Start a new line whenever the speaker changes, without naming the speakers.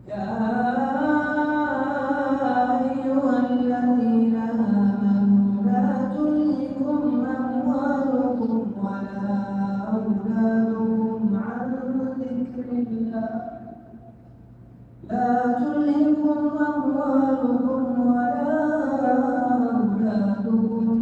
يا أيها الذين آمنوا لا تلهكم أموالكم ولا أولادكم عن ذكر الله لا تلهكم أموالكم ولا أولادكم